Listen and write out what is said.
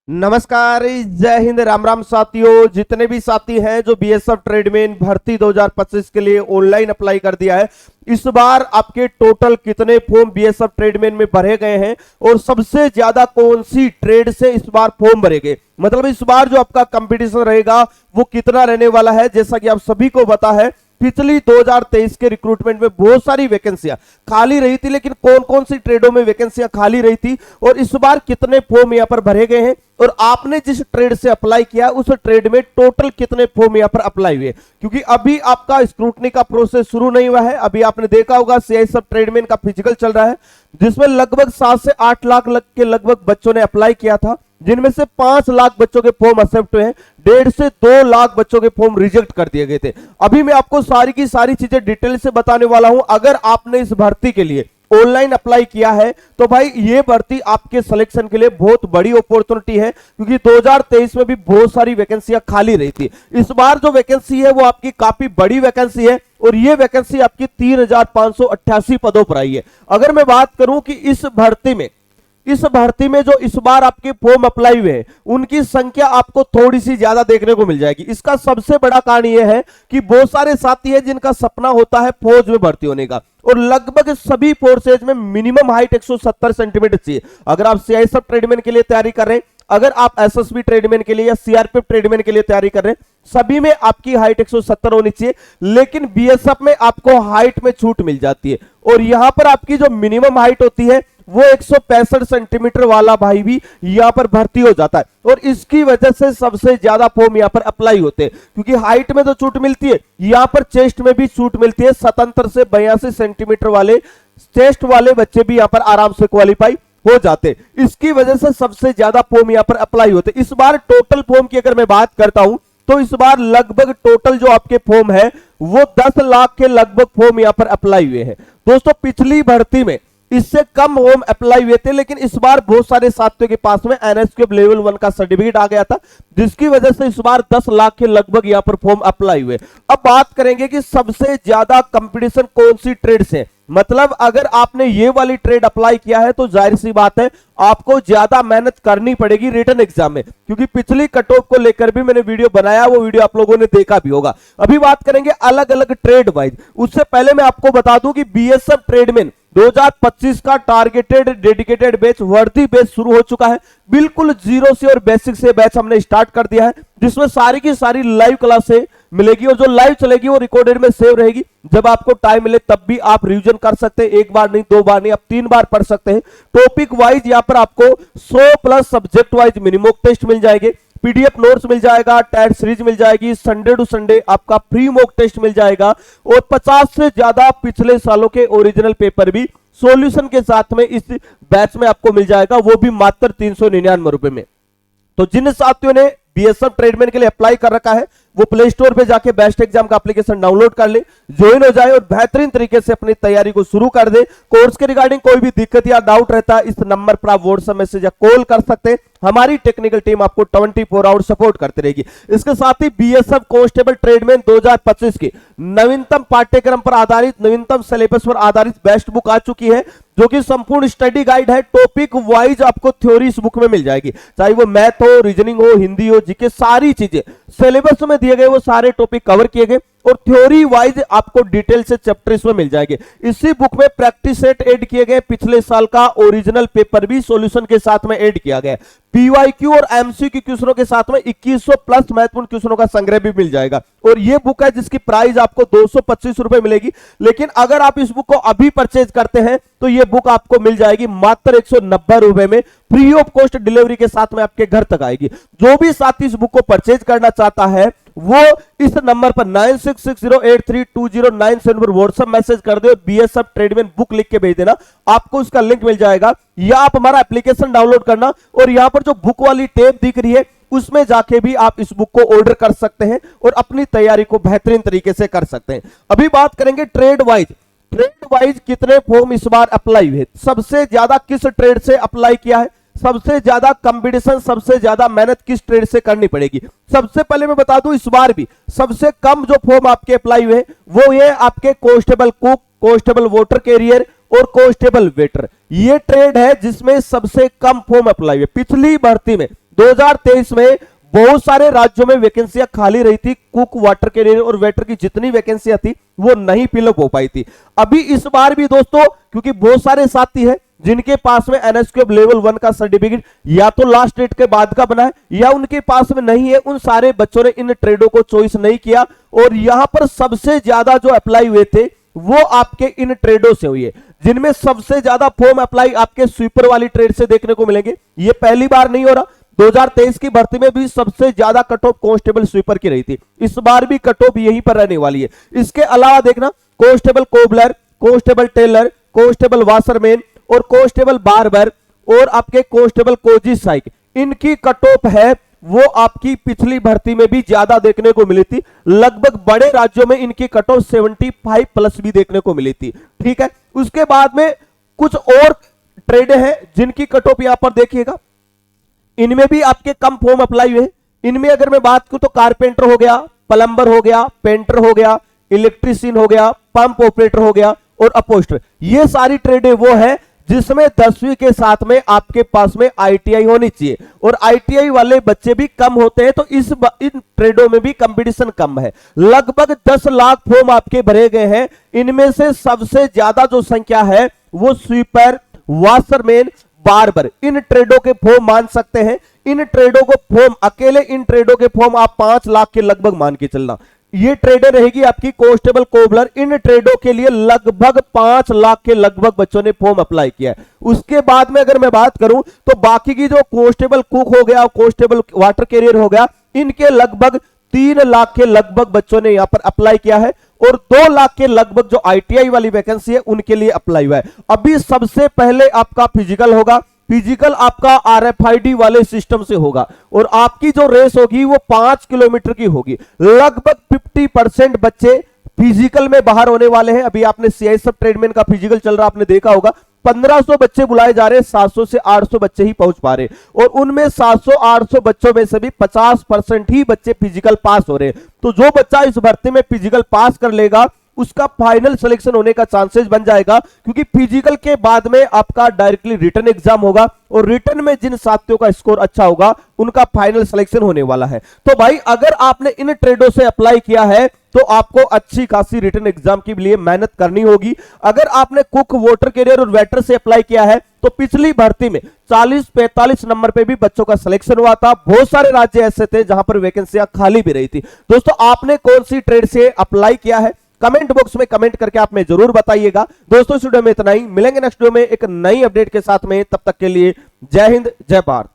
नमस्कार, जय हिंद, राम राम साथियों। जितने भी साथी हैं जो बीएसएफ ट्रेडमैन भर्ती 2025 के लिए ऑनलाइन अप्लाई कर दिया है, इस बार आपके टोटल कितने फॉर्म बीएसएफ ट्रेडमैन में भरे गए हैं और सबसे ज्यादा कौन सी ट्रेड से इस बार फॉर्म भरे गए, मतलब इस बार जो आपका कंपटीशन रहेगा वो कितना रहने वाला है। जैसा कि आप सभी को पता है, पिछली 2023 के रिक्रूटमेंट में बहुत सारी वैकेंसियां खाली रही थी, लेकिन कौन कौन सी ट्रेडों में वैकेंसियां खाली रही थी और इस बार कितने फॉर्म यहां पर भरे गए हैं और आपने जिस ट्रेड से अप्लाई किया उस ट्रेड में टोटल कितने फॉर्म यहां पर अप्लाई हुए। क्योंकि अभी आपका स्क्रूटनी का प्रोसेस शुरू नहीं हुआ है। अभी आपने देखा होगा सीआईएसएफ ट्रेडमैन का फिजिकल चल रहा है, जिसमें लगभग 7 से 8 लाख के लगभग बच्चों ने अप्लाई किया था, जिनमें से 5 लाख बच्चों के फॉर्म एक्सेप्ट हुए हैं, 1.5 से 2 लाख बच्चों के फॉर्म रिजेक्ट कर दिए गए थे। अभी मैं आपको सारी की सारी चीजें डिटेल से बताने वाला हूं। अगर आपने इस भर्ती के लिए ऑनलाइन अप्लाई किया है तो भाई ये भर्ती आपके सिलेक्शन के लिए बहुत बड़ी अपॉर्चुनिटी है, क्योंकि 2023 में भी बहुत सारी वैकेंसियां खाली रही थी। इस बार जो वैकेंसी है वो आपकी काफी बड़ी वैकेंसी है और ये वैकेंसी आपकी 3588 पदों पर आई है। अगर मैं बात करूं कि इस भर्ती में जो इस बार आपके फॉर्म अप्लाई हुए हैं उनकी संख्या आपको थोड़ी सी ज्यादा देखने को मिल जाएगी। इसका सबसे बड़ा कारण यह है कि बहुत सारे साथी हैं जिनका सपना होता है फौज में भर्ती होने का, और लगभग सभी फोर्सेज में मिनिमम हाइट 170 सेंटीमीटर चाहिए। अगर आप सीआईएसएफ ट्रेडमैन के लिए तैयारी कर रहे हैं, अगर आप एसएसबी ट्रेडमैन के लिए या सीआरपीएफ ट्रेडमैन के लिए तैयारी कर रहे हैं, सभी में आपकी हाइट 170 होनी चाहिए। लेकिन बीएसएफ में आपको हाइट में छूट मिल जाती है और यहां पर आपकी जो मिनिमम हाइट होती है वो 165 सेंटीमीटर वाला भाई भी यहां पर भर्ती हो जाता है, और इसकी वजह से सबसे ज्यादा फॉर्म यहां पर अप्लाई होते हैं। क्योंकि हाइट में तो छूट मिलती है, यहां पर चेस्ट में भी छूट मिलती है। 77 से 82 सेंटीमीटर वाले चेस्ट वाले बच्चे भी यहां पर आराम से क्वालिफाई हो जाते। इसकी वजह से सबसे ज्यादा फॉर्म यहां पर अप्लाई होते। इस बार टोटल फॉर्म की अगर मैं बात करता हूं तो इस बार लगभग टोटल जो आपके फॉर्म है वो 10 लाख के लगभग फॉर्म यहां पर अप्लाई हुए हैं। दोस्तों, पिछली भर्ती में इससे कम फॉर्म अप्लाई हुए थे, लेकिन इस बार बहुत सारे साथियों के पास में एनएसक्यू लेवल 1 का सर्टिफिकेट आ गया था, जिसकी वजह से इस बार 10 लाख के लगभग यहां पर फॉर्म अप्लाई हुए। अब बात करेंगे कि सबसे ज्यादा कंपटीशन कौन सी ट्रेड से, मतलब अगर आपने ये वाली ट्रेड अप्लाई किया है तो जाहिर सी बात है आपको ज्यादा मेहनत करनी पड़ेगी रिटन एग्जाम में, क्योंकि पिछली कट ऑफ को लेकर भी मैंने वीडियो बनाया, वो वीडियो आप लोगों ने देखा भी होगा। अभी बात करेंगे अलग अलग ट्रेड वाइज। उससे पहले मैं आपको बता दूं कि बीएसएफ ट्रेडमैन 2025 का टारगेटेड डेडिकेटेड बैच वर्दी बैच शुरू हो चुका है। बिल्कुल जीरो से और बेसिक से बैच हमने स्टार्ट कर दिया है, जिसमें सारी की सारी लाइव क्लासें मिलेगी और जो लाइव चलेगी वो रिकॉर्डेड में सेव रहेगी। जब आपको टाइम मिले तब भी आप रिवीजन कर सकते हैं, एक बार नहीं, 2 बार नहीं, आप 3 बार पढ़ सकते हैं। टॉपिक वाइज यहां पर आपको 100 plus subject wise mini mock test मिल जाएंगे, पीडीएफ नोट्स मिल जाएगा, टैट सीरीज मिल जाएगी, संडे टू संडे आपका फ्री मॉक टेस्ट मिल जाएगा और 50 से ज्यादा पिछले सालों के ओरिजिनल पेपर भी सॉल्यूशन के साथ में इस बैच में आपको मिल जाएगा, वो भी मात्र 399 रुपए में। तो जिन साथियों ने बीएसएफ ट्रेडमैन के लिए अप्लाई कर रखा है वो प्ले स्टोर पे जाके बेस्ट एग्जाम का एप्लीकेशन डाउनलोड कर ले, ज्वाइन हो जाए और बेहतरीन तरीके से अपनी तैयारी को शुरू कर दे। कोर्स के रिगार्डिंग कोई भी दिक्कत या डाउट रहता है, इस नंबर पर आप व्हाट्सएप मैसेज या कॉल कर सकते हैं। हमारी टेक्निकल टीम आपको 24 आवर सपोर्ट करती रहेगी। इसके साथ ही बीएसएफ कांस्टेबल ट्रेडमैन 2025 की नवीनतम पाठ्यक्रम पर आधारित, नवीनतम सिलेबस पर आधारित बेस्ट बुक आ चुकी है, जो कि संपूर्ण स्टडी गाइड है। टॉपिक वाइज आपको थ्योरी इस बुक में मिल जाएगी, चाहे वो मैथ हो, रीजनिंग हो, हिंदी हो, जीके, सारी चीजें सिलेबस में दिए गए वो सारे टॉपिक कवर किए गए और थ्योरी वाइज आपको डिटेल से चैप्टर इसमें मिल जाएंगे। इसी बुक में प्रैक्टिस सेट ऐड किए गए, पिछले साल का ओरिजिनल पेपर भी सॉल्यूशन के साथ में ऐड किया गया, पीवाईक्यू और एमसीक्यू क्वेश्चनों के साथ में 2100 प्लस महत्वपूर्ण क्वेश्चनों का संग्रह भी मिल जाएगा। और ये बुक है जिसकी प्राइस आपको 225 रुपए मिलेगी, लेकिन अगर आप इस बुक को अभी परचेज करते हैं तो ये बुक आपको मिल जाएगी मात्र 190 रुपए में, फ्री ऑफ कॉस्ट डिलीवरी के साथ में आपके घर तक आएगी। जो भी साथी इस बुक को परचेज करना चाहता है वो इस नंबर पर 9660832097 पर व्हाट्सएप मैसेज कर दो, बीएसएफ ट्रेडमैन बुक लिख के भेज देना, आपको उसका लिंक मिल जाएगा। या आप हमारा एप्लीकेशन डाउनलोड करना और यहां पर जो बुक वाली टैब दिख रही है उसमें जाके भी आप इस बुक को ऑर्डर कर सकते हैं और अपनी तैयारी को बेहतरीन तरीके से कर सकते हैं। अभी बात करेंगे ट्रेड वाइज कितने फॉर्म इस बार अप्लाई हुए, सबसे ज्यादा किस ट्रेड से अप्लाई किया है, सबसे ज्यादा कंपटीशन, सबसे ज्यादा मेहनत किस ट्रेड से करनी पड़ेगी। सबसे पहले मैं बता दूं, इस बार भी सबसे कम जो फॉर्म आपके अप्लाई हुए वो ये आपके constable cook, constable water career और कांस्टेबल वेटर, ये ट्रेड है जिसमें सबसे कम फॉर्म अप्लाई हुए। पिछली भर्ती में 2023 में बहुत सारे राज्यों में वैकेंसियां खाली रही थी, कुक, वाटर कैरियर और वेटर की जितनी वैकेंसियां थी वो नहीं फिलअप हो पाई थी। अभी इस बार भी दोस्तों, क्योंकि बहुत सारे साथी हैं जिनके पास में एनएसक्यूएफ लेवल 1 का सर्टिफिकेट या तो लास्ट डेट के बाद का बना है या उनके पास में नहीं है, उन सारे बच्चों ने इन ट्रेडों को चॉइस नहीं किया और यहां पर सबसे ज्यादा जो अप्लाई हुए थे वो आपके इन ट्रेडों से हुई है, जिनमें सबसे ज्यादा फॉर्म अप्लाई आपके स्वीपर वाली ट्रेड से देखने को मिलेंगे। ये पहली बार नहीं हो रहा, 2023 की भर्ती में भी सबसे ज्यादा कट ऑफ कांस्टेबल स्वीपर की रही थी, इस बार भी कट ऑफ यहीं पर रहने वाली है। इसके अलावा देखना, constable cobbler, constable tailor, constable washerman और कांस्टेबल बार्बर और आपके कांस्टेबल कोजी साइक, इनकी कट ऑफ है वो आपकी पिछली भर्ती में भी ज्यादा देखने को मिली थी। लगभग बड़े राज्यों में इनकी कट ऑफ 75 प्लस भी देखने को मिली थी। ठीक है, उसके बाद में कुछ और ट्रेड हैं जिनकी कट ऑफ यहां पर देखिएगा, इनमें भी आपके कम फॉर्म अप्लाई हुए। इनमें अगर मैं बात करूं तो कारपेंटर हो गया, प्लम्बर हो गया, पेंटर हो गया, इलेक्ट्रीशियन हो गया, पंप ऑपरेटर हो गया और अपोस्टर, ये सारी ट्रेडें वो है जिसमें 10वीं के साथ में आपके पास में आईटीआई होनी चाहिए और आईटीआई वाले बच्चे भी कम होते हैं, तो इन ट्रेडों में भी कंपटीशन कम है। लगभग 10 लाख फॉर्म आपके भरे गए हैं, इनमें से सबसे ज्यादा जो संख्या है वो स्वीपर, वाशरमैन, बार्बर, इन ट्रेडों के फॉर्म मान सकते हैं। इन ट्रेडों को फॉर्म, अकेले इन ट्रेडों के फॉर्म आप 5 लाख के लगभग मान के चलना। ये ट्रेडें रहेगी आपकी कांस्टेबल कोबलर, इन ट्रेडों के लिए लगभग 5 लाख के लगभग बच्चों ने फॉर्म अप्लाई किया है। उसके बाद में अगर मैं बात करूं तो बाकी की जो कांस्टेबल कुक हो गया, कांस्टेबल वाटर कैरियर हो गया, इनके लगभग 3 लाख के लगभग बच्चों ने यहां पर अप्लाई किया है और 2 लाख के लगभग जो आईटीआई वाली वैकेंसी है उनके लिए अप्लाई हुआ है। अभी सबसे पहले आपका फिजिकल होगा, फिजिकल आपका आरएफआईडी वाले सिस्टम से होगा और आपकी जो रेस होगी वो 5 किलोमीटर की होगी। लगभग 50% बच्चे फिजिकल में बाहर होने वाले हैं। अभी आपने सीआईएसएफ ट्रेडमैन का फिजिकल चल रहा, आपने देखा होगा 1500 बच्चे बुलाए जा रहे हैं, 700 से 800 बच्चे ही पहुंच पा रहे और उनमें 700-800 बच्चों में से भी 50% ही बच्चे फिजिकल पास हो रहे हैं। तो जो बच्चा इस भर्ती में फिजिकल पास कर लेगा उसका फाइनल सिलेक्शन होने का चांसेस बन जाएगा, क्योंकि फिजिकल के बाद में आपका डायरेक्टली रिटन एग्जाम होगा और रिटन में जिन साथियों का स्कोर अच्छा होगा उनका फाइनल सिलेक्शन होने वाला है। तो भाई अगर आपने इन ट्रेडों से अप्लाई किया है तो आपको अच्छी खासी रिटन एग्जाम के लिए मेहनत करनी होगी। अगर आपने कुक, वाटर कैरियर और वेटर से अप्लाई किया है तो पिछली भर्ती में 40-45 नंबर पे भी बच्चों का सिलेक्शन हुआ था। बहुत सारे राज्य ऐसे थे जहां पर वैकेंसियां खाली भी रही थी। दोस्तों आपने कौन सी ट्रेड से अप्लाई किया है कमेंट बॉक्स में कमेंट करके आप में जरूर बताइएगा। दोस्तों इस वीडियो में इतना ही, मिलेंगे नेक्स्ट वीडियो में एक नई अपडेट के साथ में, तब तक के लिए जय हिंद, जय भारत।